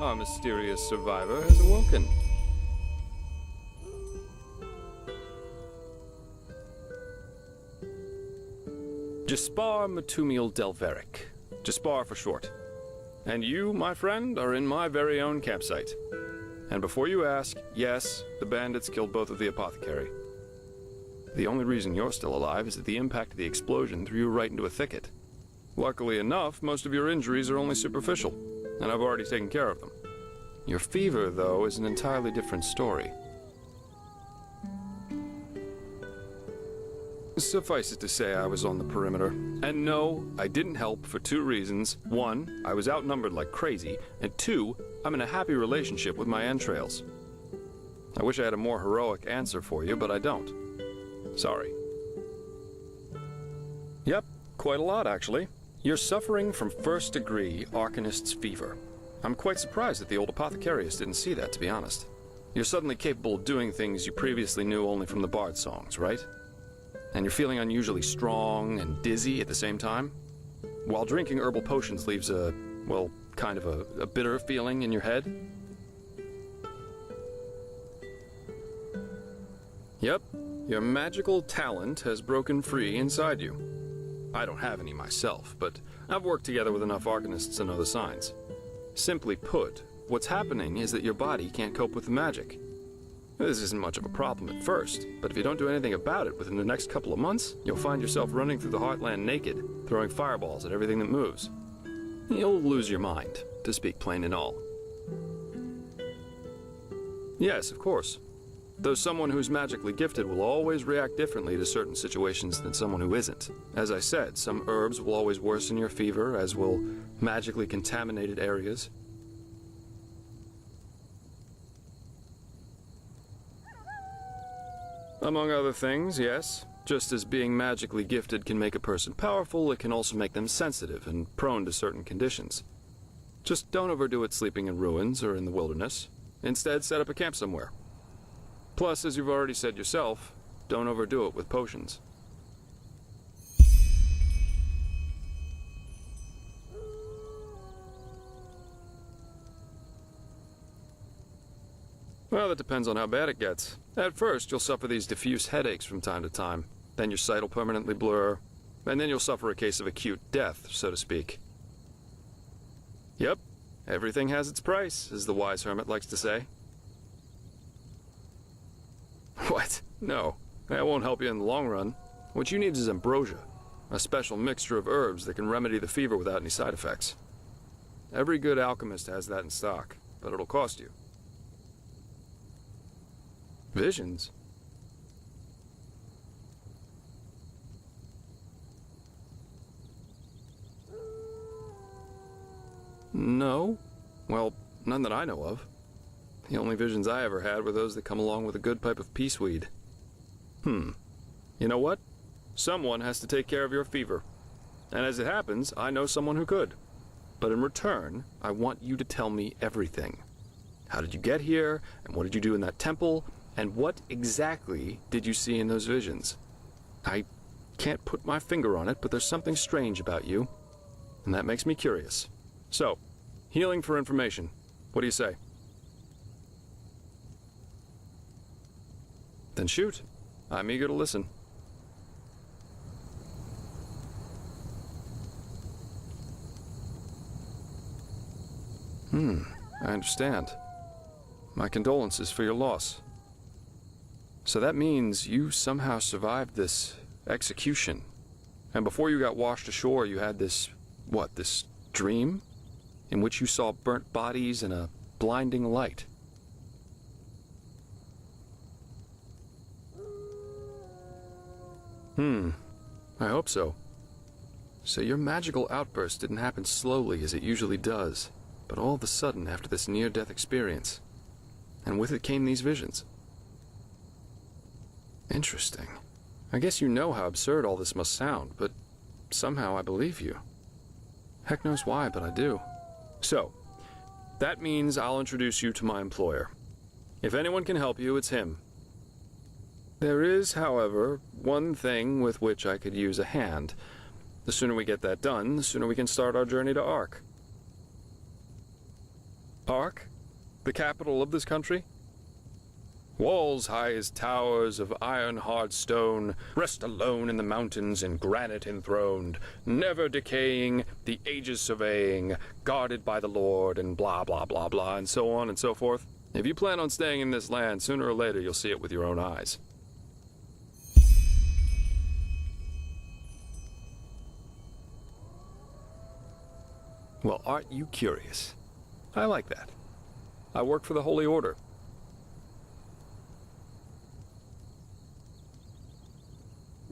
Our mysterious survivor has awoken. Jespar Dаль'Варек. Jespar for short. And you, my friend, are in my very own campsite. And before you ask, yes, the bandits killed both of the apothecary. The only reason you're still alive is that the impact of the explosion threw you right into a thicket. Luckily enough, most of your injuries are only superficial, and I've already taken care of them. Your fever, though, is an entirely different story. Suffice it to say, I was on the perimeter. And no, I didn't help for two reasons. One, I was outnumbered like crazy, and two, I'm in a happy relationship with my entrails. I wish I had a more heroic answer for you, but I don't. Sorry. Yep, quite a lot, actually. You're suffering from first-degree Arcanist's fever. I'm quite surprised that the old apothecarius didn't see that, to be honest. You're suddenly capable of doing things you previously knew only from the bard songs, right? And you're feeling unusually strong and dizzy at the same time? While drinking herbal potions leaves a, well, kind of a bitter feeling in your head? Yep, your magical talent has broken free inside you. I don't have any myself, but I've worked together with enough Arcanists to know the signs. Simply put, what's happening is that your body can't cope with the magic. This isn't much of a problem at first, but if you don't do anything about it within the next couple of months, you'll find yourself running through the Heartland naked, throwing fireballs at everything that moves. You'll lose your mind, to speak plain and all. Yes, of course. Though someone who's magically gifted will always react differently to certain situations than someone who isn't. As I said, some herbs will always worsen your fever, as will magically contaminated areas. Among other things, yes. Just as being magically gifted can make a person powerful, it can also make them sensitive and prone to certain conditions. Just don't overdo it sleeping in ruins or in the wilderness. Instead, set up a camp somewhere. Plus, as you've already said yourself, don't overdo it with potions. Well, that depends on how bad it gets. At first, you'll suffer these diffuse headaches from time to time. Then your sight will permanently blur. And then you'll suffer a case of acute death, so to speak. Yep, everything has its price, as the wise hermit likes to say. What? No, that won't help you in the long run. What you need is ambrosia, a special mixture of herbs that can remedy the fever without any side effects. Every good alchemist has that in stock, but it'll cost you. Visions? No. Well, none that I know of. The only visions I ever had were those that come along with a good pipe of peaceweed. You know what? Someone has to take care of your fever. And as it happens, I know someone who could. But in return, I want you to tell me everything. How did you get here? And what did you do in that temple? And what exactly did you see in those visions? I can't put my finger on it, but there's something strange about you. And that makes me curious. So, healing for information. What do you say? Then shoot. I'm eager to listen. I understand. My condolences for your loss. So that means you somehow survived this execution. And before you got washed ashore, you had this, what, this dream? In which you saw burnt bodies and a blinding light. I hope so. So your magical outburst didn't happen slowly as it usually does, but all of a sudden after this near-death experience. And with it came these visions. Interesting. I guess you know how absurd all this must sound, but somehow I believe you. Heck knows why, but I do. So, that means I'll introduce you to my employer. If anyone can help you, it's him. There is, however, one thing with which I could use a hand. The sooner we get that done, the sooner we can start our journey to Ark. Ark? The capital of this country? Walls high as towers of iron-hard stone, rest alone in the mountains in granite enthroned, never decaying, the ages surveying, guarded by the Lord, and blah blah blah blah, and so on and so forth. If you plan on staying in this land, sooner or later you'll see it with your own eyes. Well, aren't you curious? I like that. I work for the Holy Order.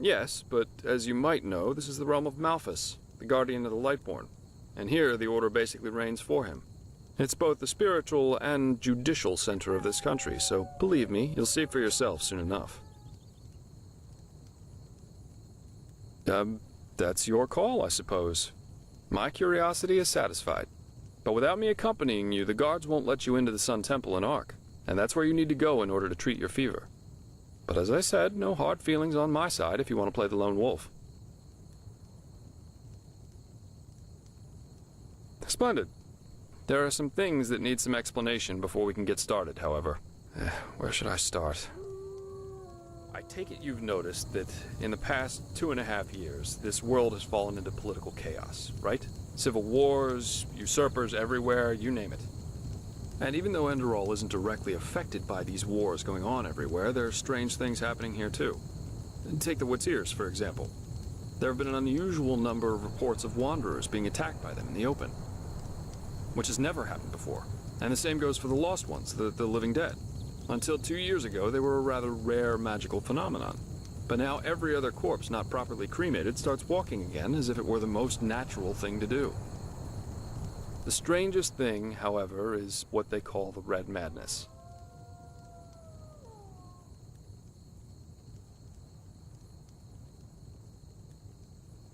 Yes, but as you might know, this is the realm of Malphas, the guardian of the Lightborn, and here the Order basically reigns for him. It's both the spiritual and judicial center of this country, so believe me, you'll see for yourself soon enough. That's your call, I suppose. My curiosity is satisfied. But without me accompanying you, the guards won't let you into the Sun Temple in Ark, and that's where you need to go in order to treat your fever. But as I said, no hard feelings on my side if you want to play the lone wolf. Splendid. There are some things that need some explanation before we can get started, however. Where should I start? I take it you've noticed that in the past 2.5 years, this world has fallen into political chaos, right? Civil wars, usurpers everywhere, you name it. And even though Enderal isn't directly affected by these wars going on everywhere, there are strange things happening here too. Take the Watirs, for example. There have been an unusual number of reports of wanderers being attacked by them in the open, which has never happened before. And the same goes for the Lost Ones, the living dead. Until 2 years ago, they were a rather rare magical phenomenon. But now every other corpse not properly cremated starts walking again as if it were the most natural thing to do. The strangest thing, however, is what they call the Red Madness.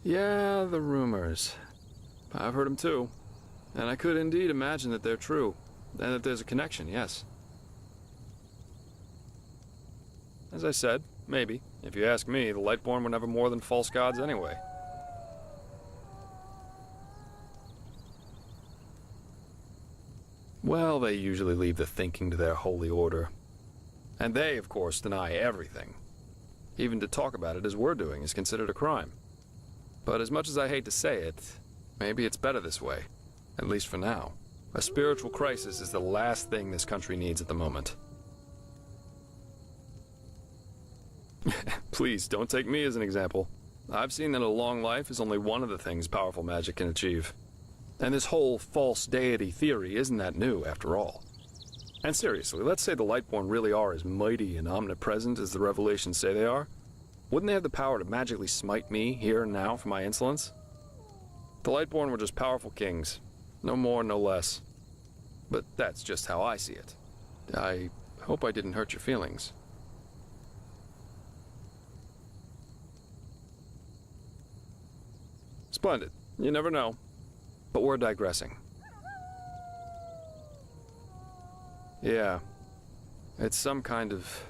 Yeah, the rumors. I've heard them too. And I could indeed imagine that they're true. And that there's a connection, yes. As I said, maybe. If you ask me, the Lightborn were never more than false gods anyway. Well, they usually leave the thinking to their holy order. And they, of course, deny everything. Even to talk about it as we're doing is considered a crime. But as much as I hate to say it, maybe it's better this way. At least for now. A spiritual crisis is the last thing this country needs at the moment. Please, don't take me as an example. I've seen that a long life is only one of the things powerful magic can achieve. And this whole false deity theory isn't that new, after all. And seriously, let's say the Lightborn really are as mighty and omnipresent as the revelations say they are. Wouldn't they have the power to magically smite me here and now for my insolence? The Lightborn were just powerful kings. No more, no less. But that's just how I see it. I hope I didn't hurt your feelings. Splendid. You never know. But we're digressing. Yeah. It's some kind of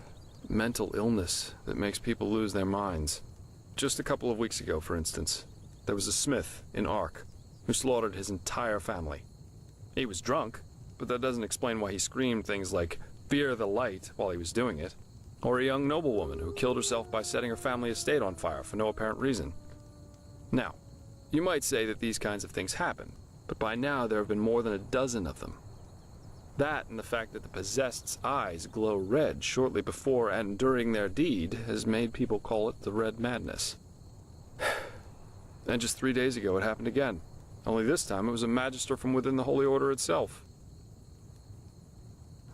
mental illness that makes people lose their minds. Just a couple of weeks ago, for instance, there was a smith in Ark who slaughtered his entire family. He was drunk, but that doesn't explain why he screamed things like, "Fear the light," while he was doing it. Or a young noblewoman who killed herself by setting her family estate on fire for no apparent reason. Now, you might say that these kinds of things happen, but by now there have been more than a dozen of them. That and the fact that the possessed's eyes glow red shortly before and during their deed has made people call it the Red Madness. And just 3 days ago it happened again. Only this time it was a magister from within the Holy Order itself.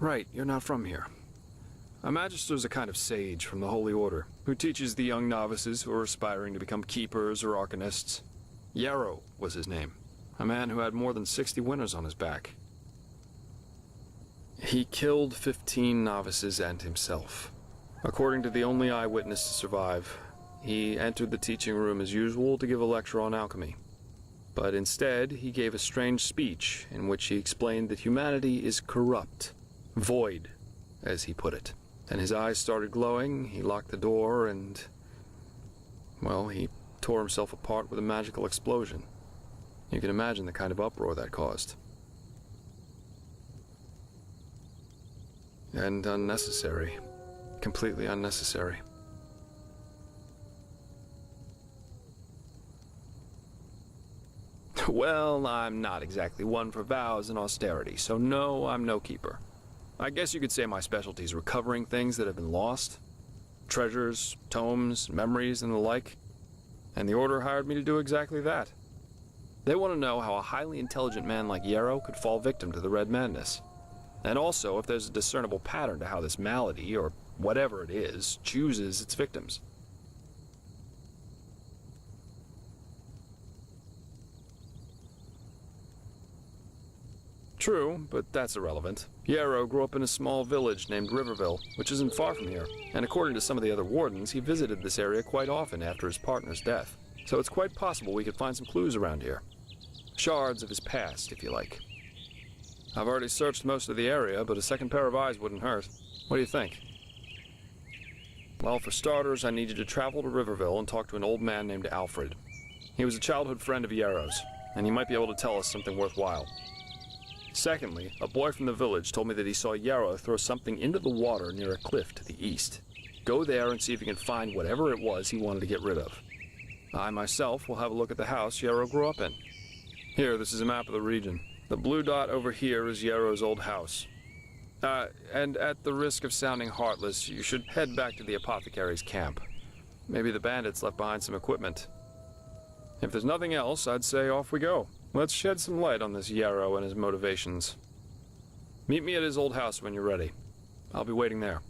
Right, you're not from here. A magister is a kind of sage from the Holy Order, who teaches the young novices who are aspiring to become keepers or arcanists. Yarrow was his name, a man who had more than 60 winners on his back. He killed 15 novices and himself. According to the only eyewitness to survive, he entered the teaching room as usual to give a lecture on alchemy. But instead, he gave a strange speech in which he explained that humanity is corrupt, void, as he put it. And his eyes started glowing, he locked the door, and, well, he tore himself apart with a magical explosion. You can imagine the kind of uproar that caused. And unnecessary. Completely unnecessary. Well, I'm not exactly one for vows and austerity, so no, I'm no keeper. I guess you could say my specialty is recovering things that have been lost. Treasures, tomes, memories, and the like. And the Order hired me to do exactly that. They want to know how a highly intelligent man like Yarrow could fall victim to the Red Madness. And also if there's a discernible pattern to how this malady, or whatever it is, chooses its victims. True, but that's irrelevant. Yarrow grew up in a small village named Riverville, which isn't far from here, and according to some of the other wardens, he visited this area quite often after his partner's death. So it's quite possible we could find some clues around here. Shards of his past, if you like. I've already searched most of the area, but a second pair of eyes wouldn't hurt. What do you think? Well, for starters, I need you to travel to Riverville and talk to an old man named Alfred. He was a childhood friend of Yarrow's, and he might be able to tell us something worthwhile. Secondly, a boy from the village told me that he saw Yarrow throw something into the water near a cliff to the east. Go there and see if you can find whatever it was he wanted to get rid of. I myself will have a look at the house Yarrow grew up in. Here, this is a map of the region. The blue dot over here is Yarrow's old house. And at the risk of sounding heartless, you should head back to the apothecary's camp. Maybe the bandits left behind some equipment. If there's nothing else, I'd say off we go. Let's shed some light on this Yarrow and his motivations. Meet me at his old house when you're ready. I'll be waiting there.